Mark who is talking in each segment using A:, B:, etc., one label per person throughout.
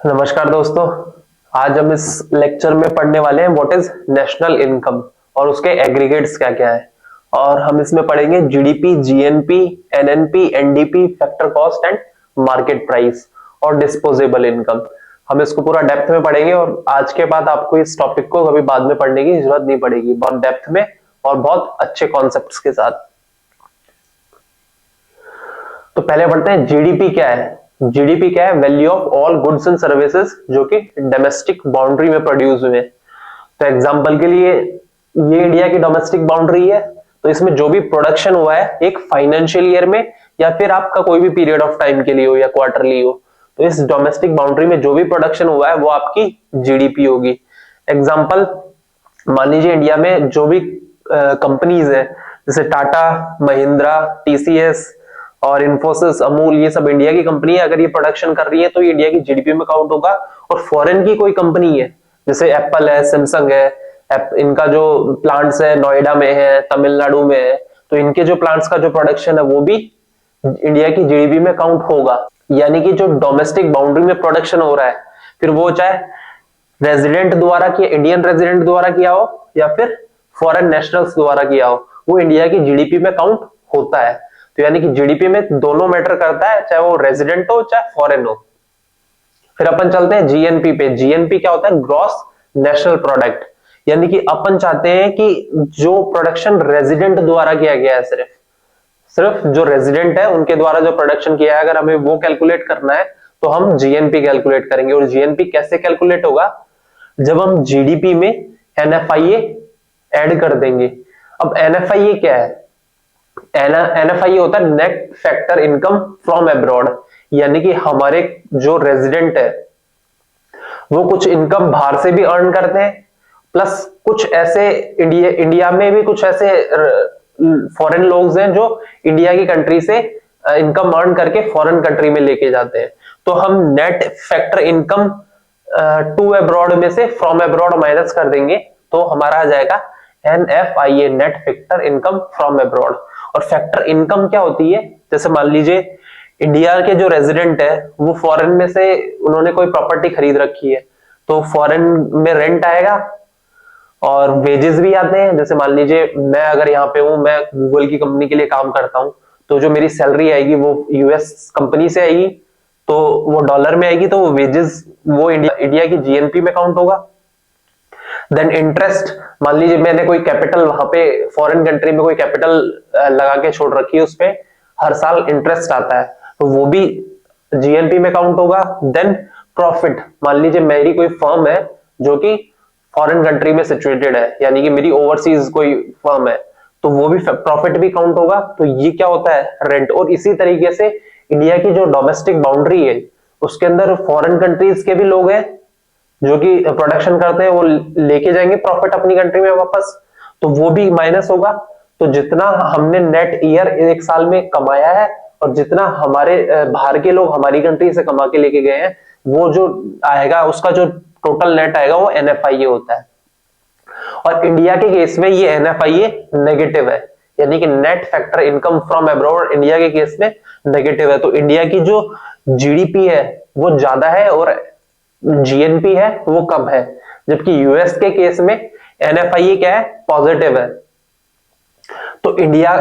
A: नमस्कार दोस्तों। आज हम इस लेक्चर में पढ़ने वाले हैं व्हाट इज नेशनल इनकम और उसके एग्रीगेट्स क्या क्या है। और हम इसमें पढ़ेंगे GDP, GNP, NNP, NDP, factor cost and market price और डिस्पोजेबल इनकम। हम इसको पूरा डेप्थ में पढ़ेंगे और आज के बाद आपको इस टॉपिक को कभी बाद में पढ़ने की जरूरत नहीं पड़ेगी, बहुत डेप्थ में और बहुत अच्छे कॉन्सेप्ट्स के साथ। तो पहले पढ़ते हैं जीडीपी क्या है। जीडीपी क्या है? Value of all goods and services जो कि डोमेस्टिक बाउंड्री में प्रोड्यूस हुए। तो एग्जांपल के लिए ये इंडिया की डोमेस्टिक बाउंड्री है, तो इसमें जो भी प्रोडक्शन हुआ है एक फाइनेंशियल ईयर में या फिर आपका कोई भी पीरियड ऑफ टाइम के लिए हो या क्वार्टरली हो, तो इस डोमेस्टिक बाउंड्री में जो भी प्रोडक्शन हुआ है वो आपकी जीडीपी होगी। एग्जांपल मान लीजिए इंडिया में जो भी कंपनीज है जैसे टाटा, महिंद्रा, टीसीएस और इन्फोसिस, अमूल, ये सब इंडिया की कंपनी है। अगर ये प्रोडक्शन कर रही है तो ये इंडिया की जीडीपी में काउंट होगा। और फॉरेन की कोई कंपनी है जैसे एप्पल है, सैमसंग है, इनका जो प्लांट्स है नोएडा में है, तमिलनाडु में है, तो इनके जो प्लांट्स का जो प्रोडक्शन है वो भी इंडिया की जीडीपी में काउंट होगा। यानी कि जो डोमेस्टिक बाउंड्री में प्रोडक्शन हो रहा है, फिर वो चाहे रेजिडेंट द्वारा किया, इंडियन रेजिडेंट द्वारा किया हो या फिर फॉरेन नेशनल्स द्वारा किया हो, वो इंडिया की जीडीपी में काउंट होता है। तो यानी कि जीडीपी में दोनों मैटर करता है, चाहे वो रेजिडेंट हो चाहे फॉरेन हो। फिर अपन चलते हैं जीएनपी पे। जीएनपी क्या होता है? Gross national product. यानी कि अपन चाहते हैं कि जो प्रोडक्शन रेजिडेंट द्वारा किया गया है, सिर्फ सिर्फ जो रेजिडेंट है उनके द्वारा जो प्रोडक्शन किया है, अगर हमें वो कैलकुलेट करना है तो हम जीएनपी कैलकुलेट करेंगे। और जीएनपी कैसे कैलकुलेट होगा? जब हम जीडीपी में एनएफआईए ऐड कर देंगे। अब एनएफआईए क्या है? एनएफआईए होता है net factor income from abroad. यानी कि हमारे जो रेजिडेंट है वो कुछ इनकम बाहर से भी अर्न करते हैं, प्लस कुछ ऐसे इंडिया में भी कुछ ऐसे फॉरेन लोग हैं जो इंडिया की कंट्री से इनकम अर्न करके फॉरेन कंट्री में लेके जाते हैं। तो हम net factor income to abroad में से फ्रॉम अब्रॉड माइनस कर देंगे तो हमारा आ जाएगा NFIA, net factor income from abroad. और फैक्टर इनकम क्या होती है? जैसे मान लीजिए इंडिया के जो रेजिडेंट है वो फॉरेन में से उन्होंने कोई प्रॉपर्टी खरीद रखी है, तो फॉरेन में रेंट आएगा और वेजेस भी आते हैं। जैसे मान लीजिए मैं अगर यहाँ पे हूँ, मैं गूगल की कंपनी के लिए काम करता हूँ, तो जो मेरी सैलरी आएगी वो यूएस कंपनी से आएगी, तो वो डॉलर में आएगी, तो वो वेजेस वो इंडिया की जीएनपी में काउंट होगा। देन इंटरेस्ट, मान लीजिए मैंने कोई कैपिटल वहां पे फॉरेन कंट्री में कोई कैपिटल लगा के छोड़ रखी है, उस पे हर साल इंटरेस्ट आता है, तो वो भी जीएनपी में काउंट होगा। देन प्रॉफिट, मान लीजिए मेरी कोई फर्म है जो कि फॉरेन कंट्री में सिचुएटेड है, यानी कि मेरी ओवरसीज कोई फर्म है, तो वो भी प्रॉफिट भी काउंट होगा। तो ये क्या होता है? रेंट। और इसी तरीके से इंडिया की जो डोमेस्टिक बाउंड्री है उसके अंदर फॉरेन कंट्रीज के भी लोग हैं जो कि प्रोडक्शन करते हैं, वो लेके जाएंगे प्रॉफिट अपनी कंट्री में वापस, तो वो भी माइनस होगा। तो जितना हमने नेट ईयर एक साल में कमाया है और जितना हमारे बाहर के लोग हमारी कंट्री से कमा के लेके गए हैं, वो जो आएगा उसका जो टोटल नेट आएगा वो एनएफआईए होता है। और इंडिया के केस में ये एनएफआईए नेगेटिव है, यानी कि net factor income from abroad India के केस में नेगेटिव है। तो इंडिया की जो जीडीपी है वो ज्यादा है और जीएनपी है वो कम है, जबकि यूएस के केस में एनएफआईए क्या है? पॉजिटिव है। तो इंडिया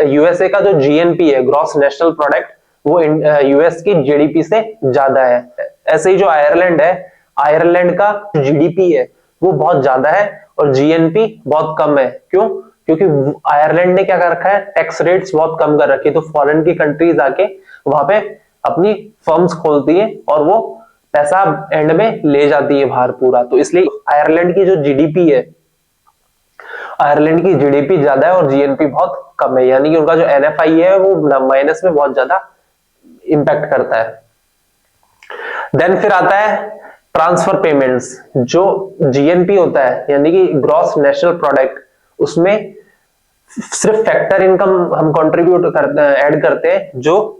A: यूएसए का जो जीएनपी है, ग्रॉस नेशनल प्रोडक्ट, वो यूएस की जीडीपी से ज्यादा है। ऐसे ही जो आयरलैंड है, आयरलैंड का जीडीपी है वो बहुत ज्यादा है और जीएनपी बहुत कम है। क्यों? क्योंकि आयरलैंड ने क्या कर रखा है? टैक्स रेट्स बहुत कम कर रखी है, तो फॉरेन की कंट्रीज आके वहां पे अपनी फर्म्स खोलती है और वो पैसा एंड में ले जाती है बाहर पूरा। तो इसलिए आयरलैंड की जो जीडीपी है, आयरलैंड की जीडीपी ज्यादा है और जीएनपी बहुत कम है, यानी कि उनका जो एनएफआई है वो माइनस में बहुत ज्यादा इंपैक्ट करता है। देन फिर आता है ट्रांसफर पेमेंट्स। जो जीएनपी होता है यानी कि ग्रॉस नेशनल प्रोडक्ट, उसमें सिर्फ फैक्टर इनकम हम कंट्रीब्यूट करते हैं, ऐड करते हैं। जो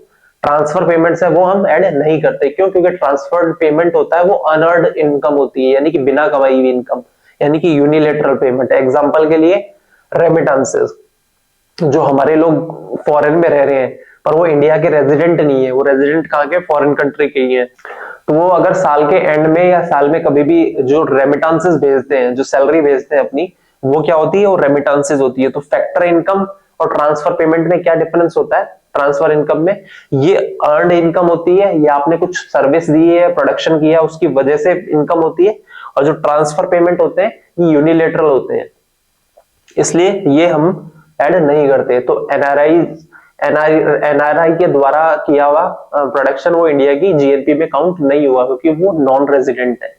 A: ट्रांसफर पेमेंट्स है वो हम ऐड नहीं करते। क्यों? क्योंकि ट्रांसफर पेमेंट होता है वो अनअर्न्ड इनकम होती है, यानी कि बिना कमाई हुई इनकम, यानी कि यूनिलेटरल पेमेंट। एग्जांपल के लिए रेमिटेंसेस, जो हमारे लोग फॉरेन में रह रहे हैं पर वो इंडिया के रेजिडेंट नहीं है, वो रेजिडेंट कहाँ के? फॉरेन कंट्री के ही है, तो वो अगर साल के एंड में या साल में कभी भी जो रेमिटेंसेस भेजते हैं, जो सैलरी भेजते हैं अपनी, वो क्या होती है, वो रेमिटेंसेस होती है। तो फैक्टर इनकम और ट्रांसफर पेमेंट में क्या डिफरेंस होता है? ट्रांसफर इनकम में ये अर्नड इनकम होती है, या आपने कुछ सर्विस दी है, प्रोडक्शन किया, उसकी वजह से इनकम होती है। और जो ट्रांसफर पेमेंट होते हैं ये यूनिलेटरल होते हैं, इसलिए ये हम ऐड नहीं करते। तो एनआरआई के द्वारा किया हुआ प्रोडक्शन वो इंडिया की जीएनपी में काउंट नहीं हुआ, क्योंकि वो नॉन रेजिडेंट है।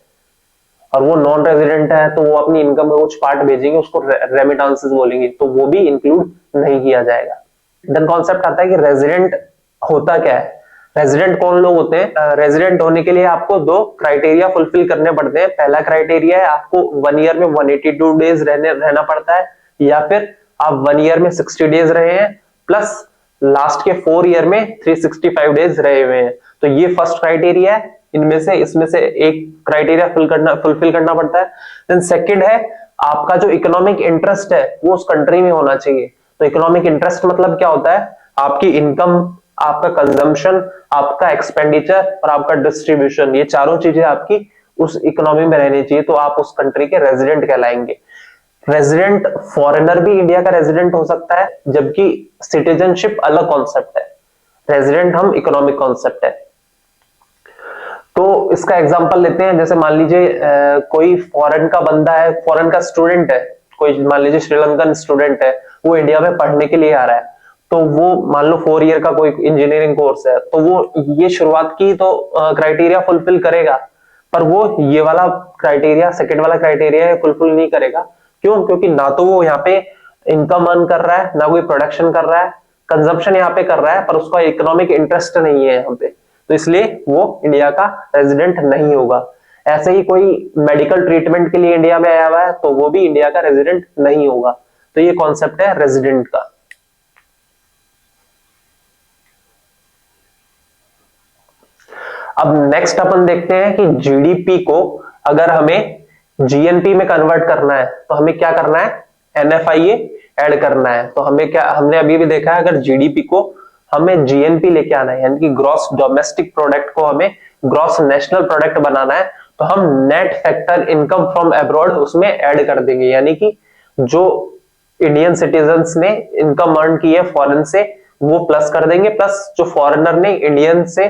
A: और वो नॉन रेजिडेंट है तो वो अपनी इनकम में कुछ पार्ट भेजेंगे, उसको रेमिटेंसेस बोलेंगे, तो वो भी इंक्लूड नहीं किया जाएगा। देन कॉन्सेप्ट आता है कि रेजिडेंट होता क्या है। रेजिडेंट कौन लोग होते हैं? रेजिडेंट होने के लिए आपको दो क्राइटेरिया फुलफिल करने पड़ते हैं। पहला क्राइटेरिया है आपको 1 ईयर में 182 डेज रहना पड़ता है, या फिर आप 1 ईयर में 60 डेज रहे हैं प्लस लास्ट के 4 ईयर में 365 डेज रहे हुए हैं। तो ये फर्स्ट क्राइटेरिया है, इसमें से एक क्राइटेरिया फुलफिल करना पड़ता है। देन सेकंड है आपका जो इकोनॉमिक इंटरेस्ट है वो उस कंट्री में होना चाहिए। तो इकोनॉमिक इंटरेस्ट मतलब क्या होता है? आपकी इनकम, आपका कंजम्पशन, आपका एक्सपेंडिचर और आपका डिस्ट्रीब्यूशन, ये चारों चीजें आपकी उस इकोनॉमी में रहनी चाहिए, तो आप उस कंट्री के रेजिडेंट कहलाएंगे। रेजिडेंट फॉरेनर भी इंडिया का रेजिडेंट हो सकता है, जबकि सिटीजनशिप अलग कॉन्सेप्ट है, रेजिडेंट हम इकोनॉमिक कॉन्सेप्ट है। तो इसका एग्जांपल लेते हैं, जैसे मान लीजिए कोई फॉरेन का बंदा है, फॉरेन का स्टूडेंट है, कोई मान लीजिए श्रीलंकन स्टूडेंट है, वो इंडिया में पढ़ने के लिए आ रहा है। तो वो मान लो 4 ईयर का कोई इंजीनियरिंग कोर्स है, तो वो ये शुरुआत की तो क्राइटेरिया फुलफिल करेगा, पर वो ये वाला क्राइटेरिया, सेकंड वाला क्राइटेरिया फुलफिल नहीं करेगा। क्यों? क्योंकि ना तो वो यहाँ पे इनकम अर्न कर रहा है, ना कोई प्रोडक्शन कर रहा है, कंजम्पशन यहाँ पे कर रहा है, पर उसका इकोनॉमिक इंटरेस्ट नहीं है यहाँ पे, तो इसलिए वो इंडिया का रेजिडेंट नहीं होगा। ऐसे ही कोई मेडिकल ट्रीटमेंट के लिए इंडिया में आया हुआ है, तो वो भी इंडिया का रेजिडेंट नहीं होगा। तो ये कॉन्सेप्ट है रेजिडेंट का। अब नेक्स्ट अपन देखते हैं कि जीडीपी को अगर हमें जीएनपी में कन्वर्ट करना है तो हमें क्या करना है? एनएफआईए ऐड करना है। तो हमने अभी भी देखा है, अगर जीडीपी को हमें जीएनपी लेके आना है, यानी कि ग्रॉस डोमेस्टिक प्रोडक्ट को हमें ग्रॉस नेशनल प्रोडक्ट बनाना है, तो हम net factor income from abroad उसमें ऐड कर देंगे। यानी कि जो इंडियन सिटीजन्स ने इनकम अर्न की है फॉरेन से वो प्लस कर देंगे, प्लस जो फॉरेनर ने इंडियन से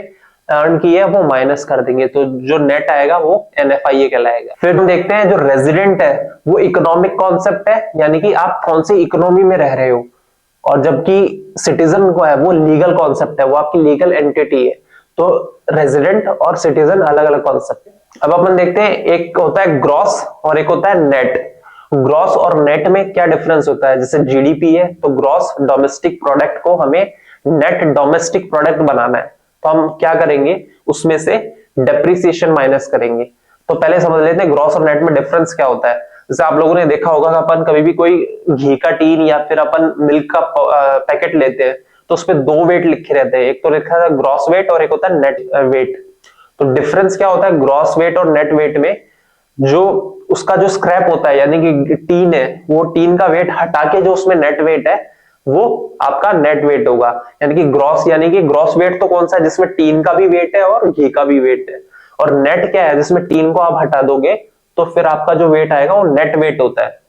A: अर्न की है वो माइनस कर देंगे, तो जो नेट आएगा वो एनएफआईए कहलाएगा। फिर हम देखते हैं जो रेजिडेंट है वो इकोनॉमिक कॉन्सेप्ट है, यानी कि आप कौन सी इकोनॉमी में रह रहे हो, और जबकि सिटीजन को है वो लीगल कॉन्सेप्ट है, वो आपकी लीगल एंटिटी है। तो रेजिडेंट और सिटीजन अलग अलग कॉन्सेप्ट है। अब अपन देखते हैं, एक होता है ग्रॉस और एक होता है नेट। ग्रॉस और नेट में क्या डिफरेंस होता है? जैसे जीडीपी है तो ग्रॉस डोमेस्टिक प्रोडक्ट को हमें नेट डोमेस्टिक प्रोडक्ट बनाना है, तो हम क्या करेंगे? उसमें से डेप्रिसिएशन माइनस करेंगे। तो पहले समझ लेते हैं ग्रॉस और नेट में डिफरेंस क्या होता है। जैसे आप लोगों ने देखा होगा कि अपन कभी भी कोई घी का टीन या फिर अपन मिल्क का पैकेट लेते हैं तो उसपे 2 वेट लिखे रहते हैं, एक तो लिखा है ग्रॉस वेट और एक होता है नेट वेट। तो डिफरेंस क्या होता है ग्रॉस वेट और नेट वेट में? जो उसका जो स्क्रैप होता है, यानी कि टीन है, वो टीन का वेट हटा के जो उसमें नेट वेट है वो आपका नेट वेट होगा। यानी कि ग्रॉस वेट तो कौन सा है? जिसमें टीन का भी वेट है और घी का भी वेट है। और नेट क्या है? जिसमें टीन को आप हटा दोगे तो फिर आपका जो वेट आएगा वो नेट वेट होता है।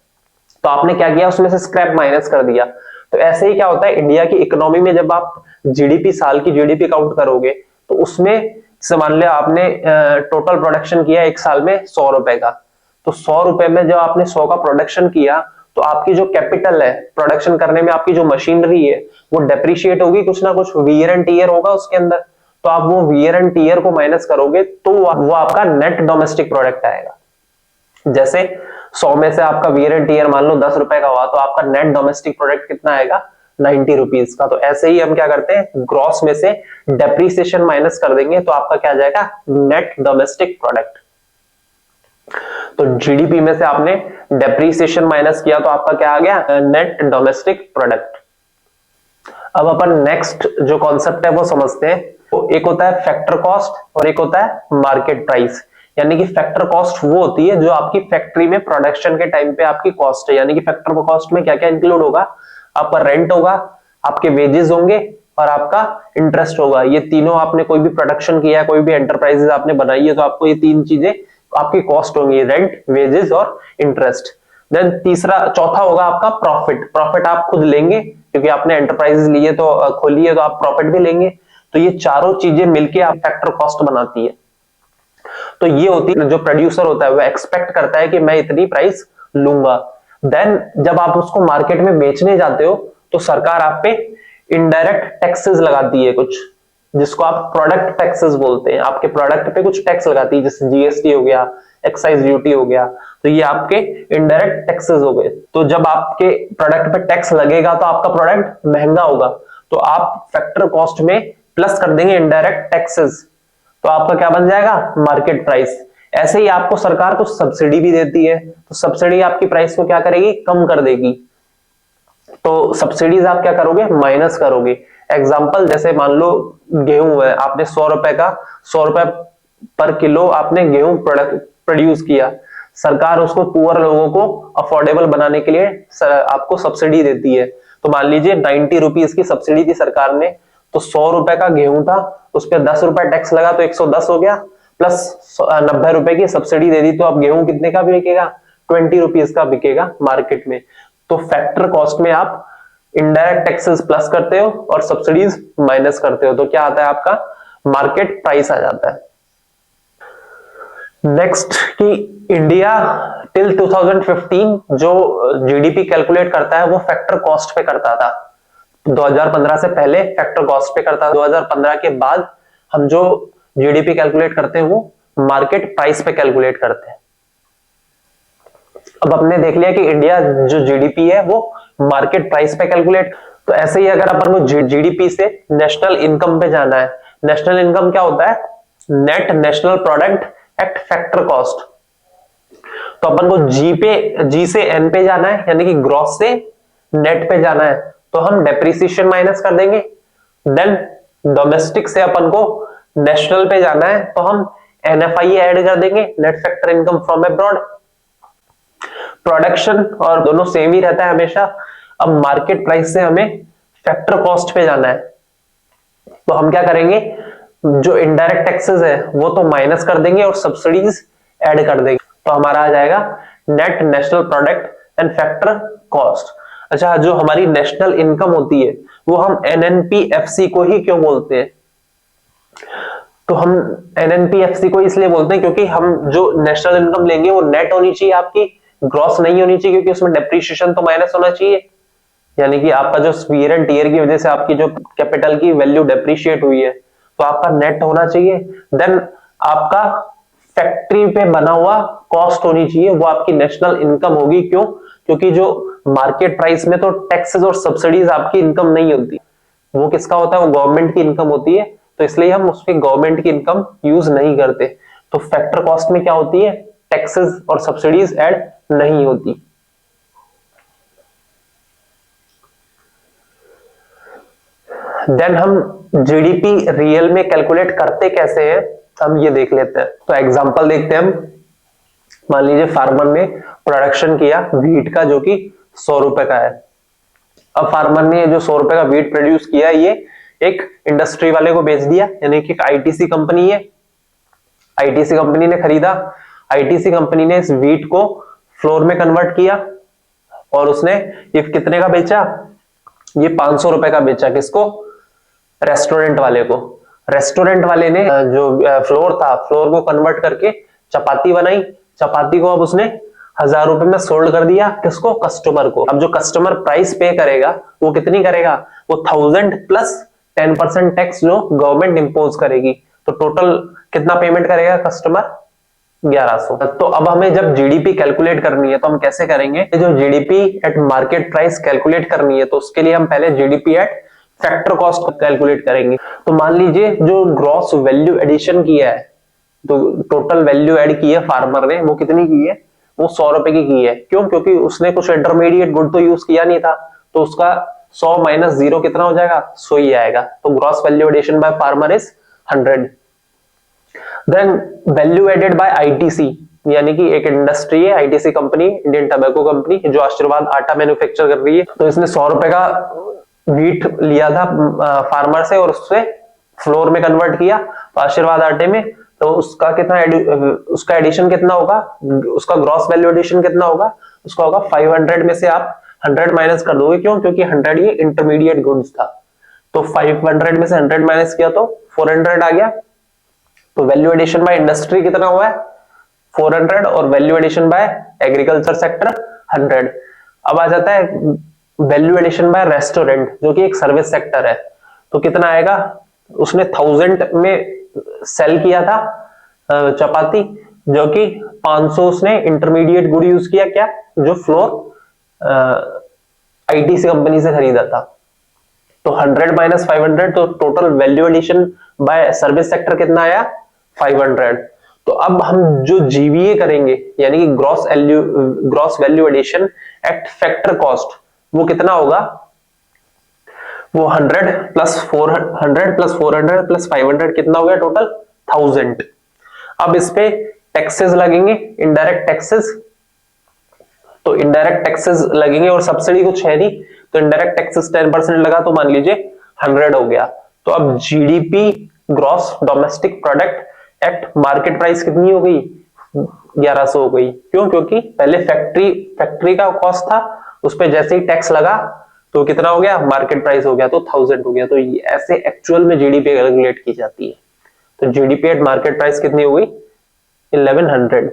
A: तो आपने क्या किया? उसमें से स्क्रैप माइनस कर दिया। तो ऐसे ही क्या होता है इंडिया की इकोनॉमी में, जब आप जीडीपी, साल की जीडीपी काउंट करोगे तो उसमें से मान लिया आपने टोटल प्रोडक्शन किया एक साल में 100 रुपए का, तो 100 रुपए में जब आपने 100 का प्रोडक्शन किया तो आपकी जो कैपिटल है प्रोडक्शन करने में, आपकी जो मशीनरी है वो डेप्रिशिएट होगी, कुछ ना कुछ वियर एंड टीयर होगा उसके अंदर। तो आप वो वियर एंड टीयर को माइनस करोगे तो वो आपका नेट डोमेस्टिक प्रोडक्ट आएगा। जैसे 100 में से आपका वियर एंड टीयर मान लो 10 रुपए का हुआ, तो आपका नेट डोमेस्टिक प्रोडक्ट कितना आएगा? 90 रुपीज का। तो ऐसे ही हम क्या करते हैं, ग्रॉस में से डेप्रीसिएशन माइनस कर देंगे तो आपका क्या आ जाएगा? Net domestic product. तो जीडीपी में से आपने डेप्रीसिएशन माइनस किया तो आपका क्या आ गया? Net domestic product. अब अपन नेक्स्ट जो कॉन्सेप्ट है वो समझते हैं। तो एक होता है फैक्टर कॉस्ट और एक होता है मार्केट प्राइस। यानी कि फैक्टर कॉस्ट वो होती है जो आपकी फैक्ट्री में प्रोडक्शन के टाइम पे आपकी कॉस्ट है। यानी कि फैक्टर कॉस्ट में क्या क्या इंक्लूड होगा? आपका रेंट होगा, आपके वेजेस होंगे और आपका इंटरेस्ट होगा। ये तीनों आपने कोई भी प्रोडक्शन किया है, कोई भी एंटरप्राइजेस आपने बनाई है, तो आपको ये तीन चीजें आपकी कॉस्ट होंगी, रेंट, वेजेस और इंटरेस्ट। देन चौथा होगा आपका प्रॉफिट। प्रॉफिट आप खुद लेंगे क्योंकि आपने एंटरप्राइजेस ली है तो खोली है, तो आप प्रॉफिट भी लेंगे। तो ये चारों चीजें मिलके आप फैक्टर कॉस्ट बनाती है। तो ये होती है, जो प्रोड्यूसर होता है वो एक्सपेक्ट करता है कि मैं इतनी प्राइस लूंगा। देन जब आप उसको मार्केट में बेचने जाते हो तो सरकार आप पे इनडायरेक्ट टैक्सेस लगाती है कुछ, जिसको आप प्रोडक्ट टैक्सेस बोलते हैं। आपके प्रोडक्ट पे कुछ टैक्स लगाती है, जैसे जीएसटी हो गया, एक्साइज ड्यूटी हो गया। तो ये आपके इनडायरेक्ट टैक्सेस हो गए। तो जब आपके प्रोडक्ट पे टैक्स लगेगा तो आपका प्रोडक्ट महंगा होगा, तो आप फैक्टर कॉस्ट में प्लस कर देंगे इनडायरेक्ट टैक्सेस, तो आपका क्या बन जाएगा, मार्केट प्राइस। ऐसे ही आपको सरकार कुछ सब्सिडी भी देती है, तो सब्सिडी आपकी प्राइस को क्या करेगी, कम कर देगी। तो सब्सिडीज आप क्या करोगे, माइनस करोगे। एग्जांपल जैसे मान लो गेहूं है, आपने 100 रुपए पर किलो आपने गेहूं प्रोड्यूस किया, सरकार उसको पुअर लोगों को अफोर्डेबल बनाने के लिए आपको सब्सिडी देती है। तो मान लीजिए 90 रुपीज की सब्सिडी दी सरकार ने, तो 100 रुपए का गेहूं था, उस पर 10 रुपए टैक्स लगा तो 110 हो गया, प्लस 90 रुपए की सब्सिडी दे दी, तो अब गेहूं कितने का बिकेगा, 20 रुपीज का बिकेगा मार्केट में। तो फैक्टर कॉस्ट में आप इनडायरेक्ट टैक्सेस प्लस करते हो और सब्सिडीज माइनस करते हो, तो क्या आता है, आपका मार्केट प्राइस आ जाता है। नेक्स्ट कि इंडिया टिल 2015 जो जीडीपी कैलकुलेट करता है वो फैक्टर कॉस्ट पे करता था। 2015 से पहले फैक्टर कॉस्ट पे करता था, 2015 के बाद हम जो जीडीपी कैलकुलेट करते हैं वो मार्केट प्राइस पे कैलकुलेट करते हैं। अब हमने देख लिया कि इंडिया जो जीडीपी है वो मार्केट प्राइस पे कैलकुलेट, तो ऐसे ही अगर अपन को जीडीपी से नेशनल इनकम पे जाना है, नेशनल इनकम क्या होता है, net national product at factor cost. तो अपन को जी से एन पे जाना है, यानी कि ग्रॉस से नेट पे जाना है, तो हम डेप्रिसिएशन माइनस कर देंगे। देन डोमेस्टिक से अपन को नेशनल पे जाना है, तो हम एनएफआई ऐड कर देंगे, net factor income from abroad. Production और दोनों सेम ही रहता है हमेशा। अब मार्केट प्राइस से हमें फैक्टर कॉस्ट पे जाना है, तो हम क्या करेंगे, जो इनडायरेक्ट टैक्सेस है वो तो माइनस कर देंगे और सब्सिडीज ऐड कर देंगे, तो हमारा आ जाएगा net national product and factor cost. अच्छा, जो हमारी नेशनल इनकम होती है वो हम एनएनपीएफसी को ही क्यों बोलते हैं, तो हम एनएनपीएफसी को इसलिए बोलते हैं क्योंकि हम जो नेशनल इनकम लेंगे वो नेट होनी चाहिए, आपकी ग्रॉस नहीं होनी चाहिए, क्योंकि उसमें डेप्रिसिएशन तो माइनस होना चाहिए। यानी कि आपका जो वियर एंड टियर की वजह से आपकी जो कैपिटल की वैल्यू डेप्रिशिएट हुई है, तो आपका नेट होना चाहिए। देन आपका फैक्ट्री पे बना हुआ कॉस्ट होनी चाहिए, वो आपकी नेशनल इनकम होगी। क्यों, क्योंकि जो मार्केट प्राइस में तो टैक्सेस और सब्सिडीज आपकी इनकम नहीं होती, वो किसका होता है, वो गवर्नमेंट की इनकम होती है, तो इसलिए हम उसके गवर्नमेंट की इनकम यूज नहीं करते। तो फैक्टर कॉस्ट में क्या होती है, टैक्सेस और सब्सिडीज ऐड नहीं होती। देन हम जीडीपी रियल में कैलकुलेट करते कैसे हैं, हम ये देख लेते हैं। तो एग्जांपल देखते हैं हम। मान लीजिए फार्मर ने प्रोडक्शन किया व्हीट का, जो कि 100 रुपए का है। अब फार्मर ने जो 100 रुपए का व्हीट प्रोड्यूस किया, ये एक इंडस्ट्री वाले को बेच दिया, यानी कि एक आईटीसी कंपनी है, आईटीसी कंपनी ने खरीदा। आईटीसी कंपनी ने इस व्हीट को फ्लोर में कन्वर्ट किया और उसने ये कितने का बेचा, ये 500 रुपए का बेचा। किसको, रेस्टोरेंट वाले को। रेस्टोरेंट वाले ने जो फ्लोर था, फ्लोर को कन्वर्ट करके चपाती बनाई, चपाती को अब उसने 1000 रुपए में सोल्ड कर दिया। किसको, कस्टमर को। अब जो कस्टमर प्राइस पे करेगा वो कितनी करेगा, वो 1000 प्लस 10% टैक्स जो गवर्नमेंट इंपोज करेगी, तो टोटल कितना पेमेंट करेगा कस्टमर, 1100। तो अब हमें जब जीडीपी कैलकुलेट करनी है तो हम कैसे करेंगे, जो GDP at market price calculate करनी है तो उसके लिए हम पहले GDP at factor cost calculate करेंगे। तो मान लीजिए जो ग्रॉस वैल्यू एडिशन किया है, तो टोटल वैल्यू ऐड की है फार्मर ने, वो कितनी की है, वो 100 रुपए की है। क्यों, क्योंकि उसने कुछ इंटरमीडिएट गुड तो यूज किया नहीं था, तो उसका 100 माइनस 0 कितना हो जाएगा, 100 ही आएगा। तो gross value addition by farmer is 100। Then value added by ITC, यानी कि एक इंडस्ट्री है ITC company, Indian tobacco company, जो आशीर्वाद आटा मैन्युफैक्चर कर रही है। तो इसने 100 रुपए का व्हीट लिया था फार्मर से और उससे फ्लोर में कन्वर्ट किया तो आशीर्वाद आटे में, तो उसका कितना उसका एडिशन कितना होगा, उसका ग्रॉस वैल्यू एडिशन कितना होगा, उसका होगा 500 में से आप 100 माइनस कर दोगे, क्यों, क्योंकि 100 ये इंटरमीडिएट गुड्स था, तो 500 में से 100 माइनस किया तो 400 आ गया। तो वैल्यू एडिशन बाय इंडस्ट्री कितना हुआ है 400 और value addition by agriculture sector 100। अब आ जाता है वैल्यू एडिशन बाय रेस्टोरेंट जो कि एक सर्विस सेक्टर है, तो कितना आएगा, उसने 1000 में सेल किया था चपाती, जो कि 500 उसने इंटरमीडिएट गुड यूज किया, क्या, जो फ्लोर आईटीसी कंपनी से खरीदा था। तो 100 माइनस 500, तो total value addition by service sector कितना आया 500। तो अब हम जो जीवीए करेंगे यानी कि gross value addition at factor cost, वो कितना होगा, वो 100 प्लस 400 प्लस 500 कितना हो गया टोटल 1000। अब इस पे टैक्सेस लगेंगे, इनडायरेक्ट टैक्सेस, तो इनडायरेक्ट टैक्सेस लगेंगे और सब्सिडी कुछ है नहीं, तो इनडायरेक्ट टैक्सेस 10% लगा तो मान लीजिए 100 हो गया। तो अब GDP gross domestic product at market price कितनी हो गई 1100 हो गई, क्यों, क्योंकि पहले फैक्ट्री का कॉस्ट था, उस पर जैसे ही टैक्स लगा तो कितना हो गया मार्केट प्राइस हो गया, तो 1000 हो गया। तो ऐसे एक्चुअल में जीडीपी कैलकुलेट की जाती है। तो जीडीपी एट मार्केट प्राइस कितनी हो गई 1100।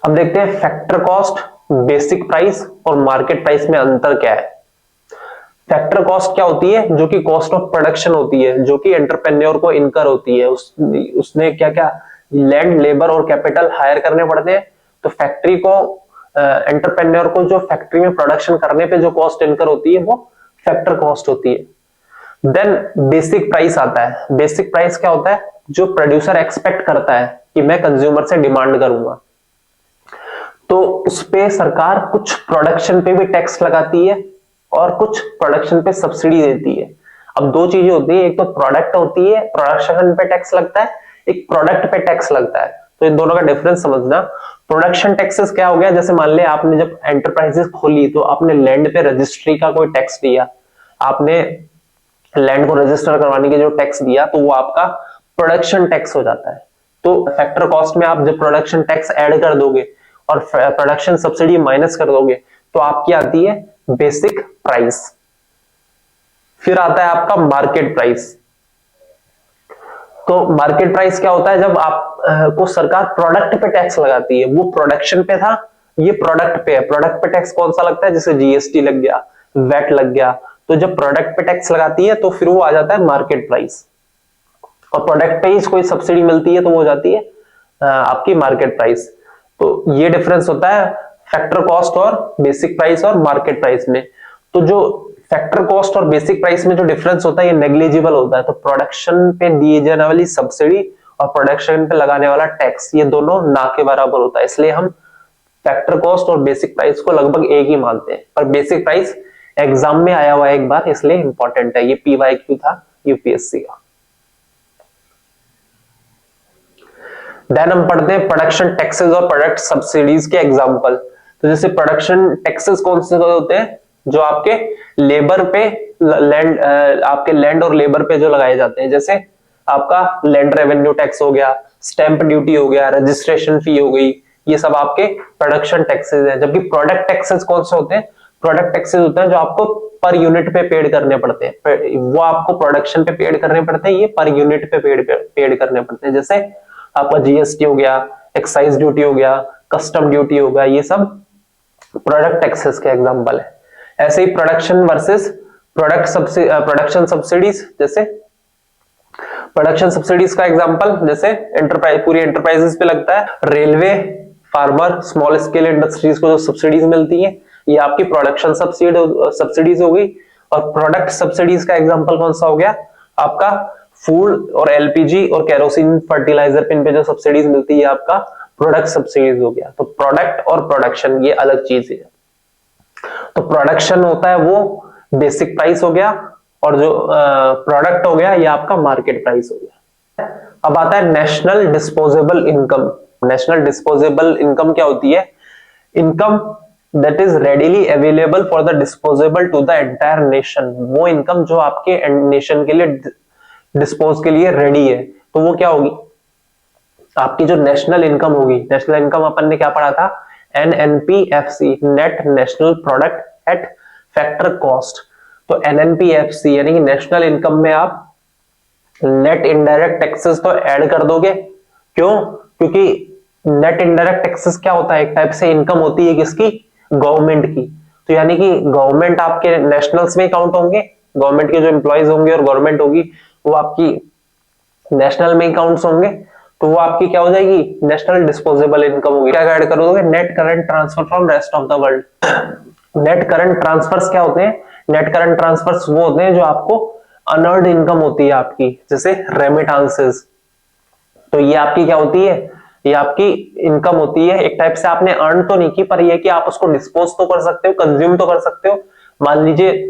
A: अब देखते हैं फैक्टर कॉस्ट, बेसिक प्राइस और मार्केट प्राइस में अंतर क्या है। फैक्टर कॉस्ट क्या होती है, जो कि कॉस्ट ऑफ प्रोडक्शन होती है, जो कि एंटरप्रेन्योर को इनकर होती है, उसने क्या क्या लैंड, लेबर और कैपिटल हायर करने पड़ते हैं। तो फैक्ट्री को एंटरप्रेन्योर को जो फैक्ट्री में प्रोडक्शन करने पे जो कॉस्ट इनकर होती है वो फैक्टर कॉस्ट होती है। देन बेसिक प्राइस आता है। बेसिक प्राइस क्या होता है, जो प्रोड्यूसर एक्सपेक्ट करता है कि मैं कंज्यूमर से डिमांड करूंगा, तो उस पे सरकार कुछ प्रोडक्शन पे भी टैक्स लगाती है और कुछ प्रोडक्शन पे सब्सिडी देती है। अब दो चीजें होती है, एक तो प्रोडक्ट होती है, प्रोडक्शन पे टैक्स लगता है, एक प्रोडक्ट पे टैक्स लगता है। तो इन दोनों का डिफरेंस समझना। प्रोडक्शन टैक्सेस क्या हो गया, जैसे मान लिया आपने जब एंटरप्राइजेस खोली तो आपने लैंड पे रजिस्ट्री का कोई टैक्स दिया, आपने लैंड को रजिस्टर करवाने के जो टैक्स दिया, तो वो आपका प्रोडक्शन टैक्स हो जाता है। तो फैक्टर कॉस्ट में आप जब प्रोडक्शन टैक्स ऐड कर दोगे और प्रोडक्शन सब्सिडी माइनस कर दोगे तो आपकी आती है बेसिक प्राइस। फिर आता है आपका मार्केट प्राइस। तो मार्केट प्राइस क्या होता है, जब आप को सरकार प्रोडक्ट पे टैक्स लगाती है, वो प्रोडक्शन पे था, ये प्रोडक्ट पे है। प्रोडक्ट पे टैक्स कौन सा लगता है, जैसे जीएसटी लग गया, वैट लग गया। तो जब प्रोडक्ट पे टैक्स लगाती है तो फिर वो आ जाता है मार्केट प्राइस, और प्रोडक्ट पे ही कोई सब्सिडी मिलती है तो वो हो जाती है आपकी मार्केट प्राइस। तो ये डिफरेंस होता है फैक्टर कॉस्ट और बेसिक प्राइस और मार्केट प्राइस में। तो जो फैक्टर कॉस्ट और बेसिक प्राइस में जो डिफरेंस होता है ये नेग्लिजिबल होता है। तो प्रोडक्शन पे दिए जाने वाली सब्सिडी और प्रोडक्शन पे लगाने वाला टैक्स, ये दोनों ना के बराबर होता है, इसलिए हम फैक्टर कॉस्ट और बेसिक प्राइस को लगभग एक ही मानते हैं। पर बेसिक प्राइस एग्जाम में आया हुआ है एक बार, इसलिए इंपॉर्टेंट है, ये पीवाईक्यू था यूपीएससी का। देन हम पढ़ते हैं प्रोडक्शन टैक्सेस और प्रोडक्ट सब्सिडीज के एग्जांपल। तो जैसे प्रोडक्शन टैक्सेस कौन से होते हैं, जो आपके लेबर पे लैंड, आपके लैंड और लेबर पे जो लगाए जाते हैं, जैसे आपका लैंड रेवेन्यू टैक्स हो गया, स्टैंप ड्यूटी हो गया, रजिस्ट्रेशन फी हो गई, ये सब आपके प्रोडक्शन टैक्सेस हैं। जबकि प्रोडक्ट टैक्सेस कौन से होते हैं, प्रोडक्ट टैक्सेस होते हैं जो आपको पर यूनिट पे पेड करने पड़ते हैं, वो आपको प्रोडक्शन पे पेड करने पड़ते हैं, ये पर यूनिट पे पेड करने पड़ते हैं। जैसे आपका जीएसटी हो गया, एक्साइज ड्यूटी हो गया, कस्टम ड्यूटी हो गया, ये सब प्रोडक्ट टैक्सेस के एग्जांपल है। ऐसे ही प्रोडक्शन वर्सेस प्रोडक्शन सब्सिडीज, जैसे प्रोडक्शन सब्सिडीज का एग्जांपल जैसे एंटरप्राइज, पूरी एंटरप्राइजेस पे लगता है। Railway, farmer, small scale industries को जो सब्सिडीज मिलती है ये आपकी प्रोडक्शन सब्सिडीज हो गई। और प्रोडक्ट सब्सिडीज का एग्जांपल कौन सा हो गया, आपका फूड और एलपीजी और केरोसिन फर्टिलाइजर पे, इन पे जो सब्सिडीज मिलती है आपका प्रोडक्ट सब्सिडीज हो गया। तो प्रोडक्ट और प्रोडक्शन ये अलग चीज है। तो प्रोडक्शन होता है वो बेसिक प्राइस हो गया, और जो प्रोडक्ट हो गया ये आपका मार्केट प्राइस हो गया। अब आता है national disposable income. National disposable income क्या होती है, income that is readily available for the disposable to the entire nation, वो इनकम जो आपके नेशन के लिए डिस्पोज के लिए रेडी है, तो वो क्या होगी, आपकी जो नेशनल इनकम होगी। नेशनल इनकम अपन ने क्या पढ़ा था, NNPFC, net national product at factor cost. तो एनएनपीएफसी यानी कि नेशनल इनकम में आप net indirect taxes to add कर दोगे। क्यों? क्योंकि नेट इनडायरेक्ट टैक्सेस क्या होता है, एक टाइप से इनकम होती है किसकी, गवर्नमेंट की। तो यानी कि गवर्नमेंट आपके नेशनल्स में काउंट होंगे, गवर्नमेंट के जो एम्प्लॉइज होंगे और गवर्नमेंट होगी वो आपकी नेशनल में काउंट्स होंगे, तो वो आपकी क्या हो जाएगी, नेशनल डिस्पोजेबल इनकम होगी। क्या ऐड करोगे, net current transfer from rest of the world. Net current transfers क्या होते हैं, नेट करंट ट्रांसफर्स वो होते हैं जो आपको अनअर्न्ड इनकम होती है आपकी, जैसे रेमिटांसेस। तो ये आपकी क्या होती है, ये आपकी इनकम होती है, एक टाइप से आपने अर्न तो नहीं की, पर ये कि आप उसको डिस्पोज तो कर सकते हो, कंज्यूम तो कर सकते हो। मान लीजिए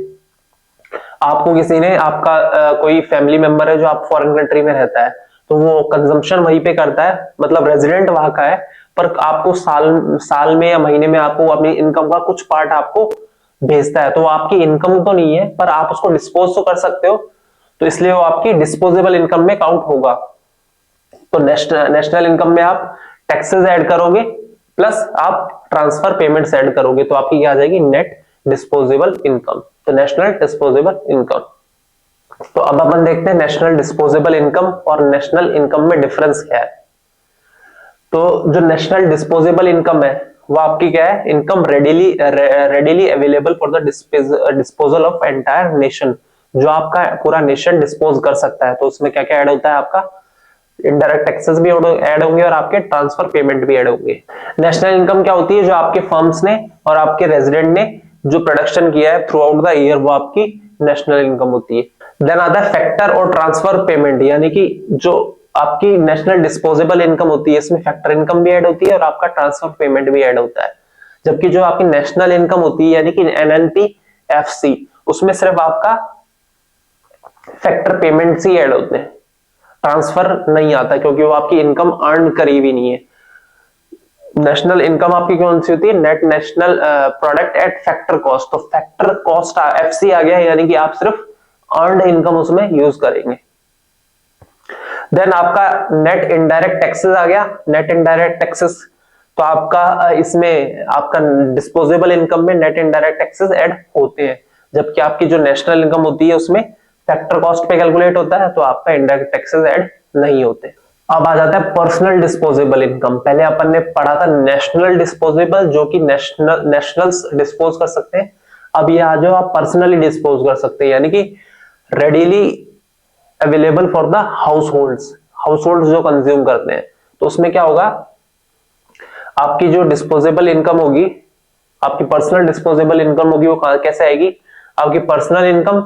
A: आपको किसी ने, आपका कोई फैमिली मेंबर है जो आप फॉरेन कंट्री में रहता है, तो वो कंजम्पशन वहीं पे करता है, मतलब रेजिडेंट वहां का है, पर आपको साल में या महीने में आपको अपनी इनकम का कुछ पार्ट आपको भेजता है, तो वो आपकी इनकम तो नहीं है, पर आप उसको डिस्पोज तो कर सकते हो, तो इसलिए वो आपकी डिस्पोजेबल इनकम में काउंट होगा। तो नेशनल इनकम में आप टैक्सेस ऐड करोगे प्लस आप ट्रांसफर पेमेंट्स ऐड करोगे, तो आपकी क्या आ जाएगी, नेट डिस्पोजेबल इनकम। तो नेशनल डिस्पोजेबल इनकम। तो अब अपन देखते हैं नेशनल डिस्पोजेबल इनकम और नेशनल इनकम में डिफरेंस क्या है। तो जो नेशनल डिस्पोजेबल इनकम है वो आपकी क्या है, income readily available for the disposal of entire nation, जो आपका पूरा नेशन डिस्पोज कर सकता है। तो उसमें क्या क्या ऐड होता है, आपका इनडायरेक्ट टैक्सेस भी ऐड होंगे और आपके ट्रांसफर पेमेंट भी ऐड होंगे। नेशनल इनकम क्या होती है, जो आपके फर्म्स ने और आपके रेजिडेंट ने जो प्रोडक्शन किया है थ्रू आउट द ईयर, वो आपकी नेशनल इनकम होती है। देन आता है फैक्टर और ट्रांसफर पेमेंट, यानी कि जो आपकी नेशनल डिस्पोजेबल इनकम होती है इसमें फैक्टर इनकम भी ऐड होती है और आपका ट्रांसफर पेमेंट भी ऐड होता है। जबकि जो आपकी नेशनल इनकम होती है यानी कि एनएनपीएफसी, उसमें सिर्फ आपका फैक्टर पेमेंट्स ही ऐड होते हैं, ट्रांसफर नहीं आता, क्योंकि वो आपकी इनकम अर्न करी भी नहीं है। नेशनल इनकम आपकी कौन सी होती है, net national product at factor cost. तो फैक्टर कॉस्ट एफसी आ गया, यानी कि आप सिर्फ अर्नड इनकम उसमें यूज करेंगे। देन आपका नेट इनडायरेक्ट टैक्सेस आ गया। नेट इनडायरेक्ट टैक्सेस तो आपका इसमें आपका डिस्पोजेबल इनकम में नेट इनडायरेक्ट टैक्सेस ऐड होते हैं, जबकि आपकी जो नेशनल इनकम होती है उसमें फैक्टर कॉस्ट पे कैलकुलेट होता है, तो आपका इनडायरेक्ट टैक्सेस ऐड नहीं होते। अब आ जाता है पर्सनल डिस्पोजेबल इनकम। पहले अपन ने पढ़ा था नेशनल डिस्पोजेबल, जो कि नेशनल्स डिस्पोज कर सकते हैं। अब ये आ जाओ आप पर्सनली डिस्पोज कर सकते हैं, यानी कि readily available for the households, households जो कंज्यूम करते हैं। तो उसमें क्या होगा, आपकी जो डिस्पोजेबल इनकम होगी, आपकी पर्सनल डिस्पोजेबल इनकम होगी, वो कैसे आएगी, आपकी पर्सनल इनकम,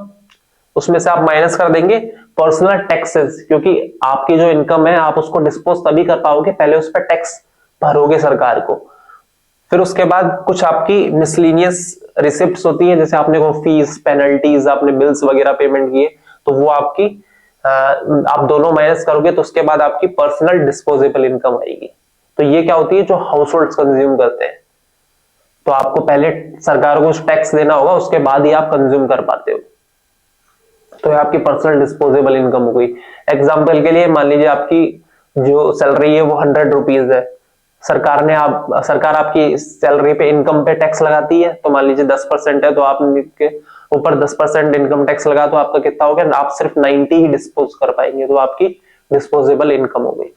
A: उसमें से आप माइनस कर देंगे पर्सनल टैक्सेस, क्योंकि आपकी जो इनकम है आप उसको डिस्पोज तभी कर पाओगे, पहले उस पर टैक्स भरोगे सरकार को। फिर उसके बाद कुछ आपकी मिसलिनियस रिसिप्ट्स होती है, जैसे आपने को फीस, पेनल्टीज, आपने बिल्स वगैरह पेमेंट किए, तो वो आपकी आप दोनों माइनस करोगे, तो उसके बाद आपकी पर्सनल डिस्पोजेबल इनकम आएगी। तो ये क्या होती है, जो हाउसहोल्ड्स कंज्यूम करते हैं, तो आपको पहले सरकार को टैक्स देना होगा, उसके बाद ही आप कंज्यूम कर पाते हो। तो आपकी पर्सनल डिस्पोजेबल इनकम हो गई। एग्जाम्पल के लिए मान लीजिए आपकी जो सैलरी है वो 100 रुपीज है, सरकार आपकी सैलरी पे इनकम पे टैक्स लगाती है, तो मान लीजिए 10% है, तो आपके ऊपर 10% इनकम टैक्स लगा, तो आपका कितना हो गया, आप सिर्फ 90 ही डिस्पोज कर पाएंगे, तो आपकी डिस्पोजेबल इनकम हो गई।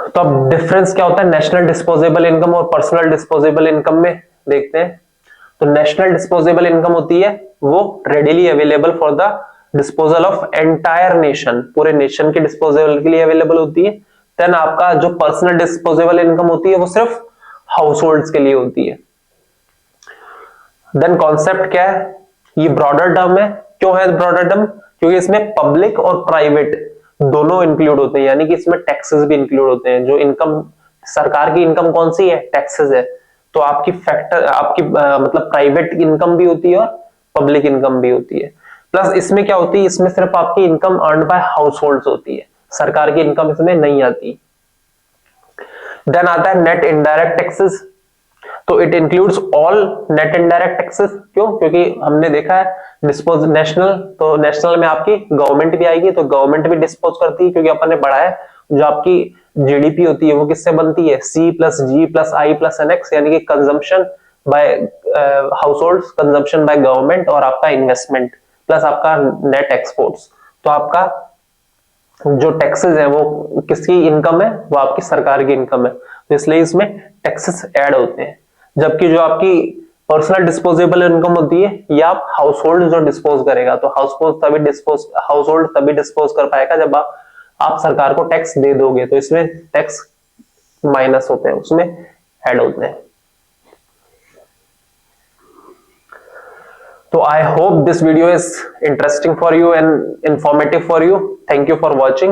A: तो अब डिफरेंस क्या होता है नेशनल डिस्पोजेबल इनकम और पर्सनल डिस्पोजेबल इनकम में, देखते हैं। तो नेशनल डिस्पोजेबल इनकम होती है वो readily available for the disposal of entire nation, पूरे नेशन के डिस्पोजेबल के लिए अवेलेबल होती है। देन आपका जो पर्सनल डिस्पोजेबल इनकम होती है वो सिर्फ हाउसहोल्ड्स के लिए होती है। देन कॉन्सेप्ट क्या है, ये ब्रॉडर टर्म है। क्यों है ब्रॉडर टर्म, क्योंकि इसमें पब्लिक और प्राइवेट दोनों इंक्लूड होते हैं, यानी कि इसमें टैक्सेस भी इंक्लूड होते हैं। जो इनकम, सरकार की इनकम कौन सी है, टैक्सेस है, तो आपकी फैक्टर आपकी मतलब प्राइवेट इनकम भी होती है और पब्लिक इनकम भी होती है। प्लस इसमें क्या होती है, इसमें सिर्फ आपकी इनकम अर्न्ड बाय हाउसहोल्ड्स होती है, सरकार की इनकम इसमें नहीं आती। देन आता है नेट इनडायरेक्ट टैक्सेस, तो it includes all net indirect taxes. क्यों? क्योंकि हमने देखा है डिस्पोज नेशनल, तो नेशनल में आपकी गवर्नमेंट भी आएगी, तो गवर्नमेंट भी डिस्पोज करती है, क्योंकि अपन ने पढ़ा है जो आपकी जीडीपी होती है वो किससे बनती है, C plus G plus I plus N X, यानी कि consumption by household, consumption by government, और आपका इन्वेस्टमेंट प्लस आपका नेट एक्सपोर्ट्स। तो आपका जो टैक्सेस है वो किसकी इनकम है, वो आपकी सरकार की इनकम है, तो इसलिए इसमें टैक्सेस ऐड होते हैं। जबकि जो आपकी पर्सनल डिस्पोजेबल इनकम होती है, या आप हाउस होल्ड जो डिस्पोज करेगा, तो हाउस होल्ड तभी डिस्पोज कर पाएगा जब आप सरकार को टैक्स दे दोगे, तो इसमें टैक्स माइनस होते हैं, उसमें ऐड होते हैं। So I hope this video is interesting for you and informative for you. Thank you for watching.